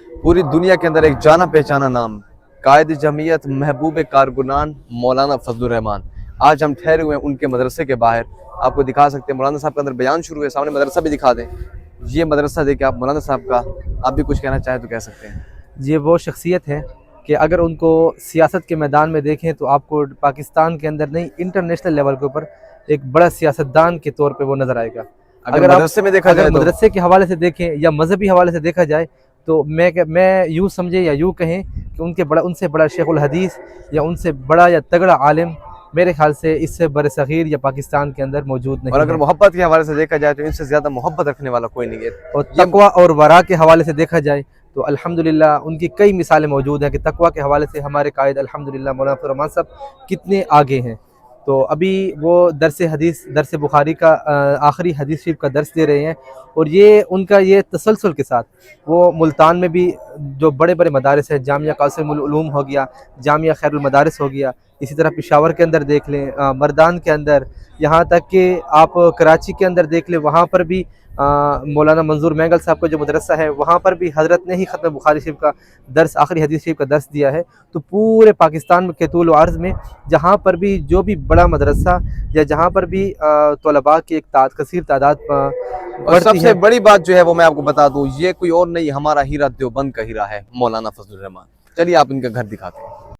पूरी दुनिया के अंदर एक जाना पहचाना नाम, कायद जमीयत महबूब कारकुनान मौलाना फजलुर रहमान। आज हम ठहरे हुए हैं उनके मदरसे के बाहर, आपको दिखा सकते हैं। मौलाना साहब के अंदर बयान शुरू है, सामने मदरसा भी दिखा दें। ये मदरसा देखिए आप मौलाना साहब का, आप भी कुछ कहना चाहें तो कह सकते हैं। ये वो शख्सियत है कि अगर उनको सियासत के मैदान में देखें तो आपको पाकिस्तान के अंदर नहीं, इंटरनेशनल लेवल के ऊपर एक बड़ा सियासतदान के तौर पे वो नज़र आएगा। अगर मदरसे में देखा जाए तो मदरसे के हवाले से देखें या मजहबी हवाले से देखा जाए तो मैं यूँ समझे या यूँ कहें कि उनसे बड़ा शेखुल हदीस या उनसे बड़ा या तगड़ा आलिम मेरे ख्याल से इससे बरसगीर या पाकिस्तान के अंदर मौजूद नहीं और अगर है। मोहब्बत के हवाले से देखा जाए तो इनसे ज़्यादा मोहब्बत रखने वाला कोई नहीं है। और तकवा और वरा के हवाले से देखा जाए तो अल्हम्दुलिल्लाह उनकी कई मिसालें मौजूद हैं कि तकवा के हवाले से हमारे कायद अल्हम्दुलिल्लाह मौलाना फजलुर रहमान साहब कितने आगे हैं। तो अभी वो दरस बुखारी का आखिरी हदीस शरीफ का दर्स दे रहे हैं, और ये उनका ये तसलसल के साथ वो मुल्तान में भी जो बड़े बड़े मदारिस हैं, जामिया कासिमुल उलूम हो गया, जामिया खैरुल मदारिस हो गया, इसी तरह पेशावर के अंदर देख लें, मर्दान के अंदर, यहाँ तक कि आप कराची के अंदर देख लें, वहाँ पर भी मौलाना मंजूर मैंगल साहब का जो मदरसा है वहाँ पर भी हज़रत ने ही ख़त्म बुखारी शरीफ का दर्स, आखिरी हदीस शरीफ का दर्स दिया है। तो पूरे पाकिस्तान में के तूल व अर्ज़ में जहाँ पर भी जो भी बड़ा मदरसा या जहाँ पर भी तलबा की एक कसीर तादाद और सबसे बड़ी बात जो है वो मैं आपको बता दूं, ये कोई और नहीं, हमारा हीरा देवबंद का हीरा है, मौलाना फजलुर रहमान। चलिए आप इनका घर दिखाते हैं।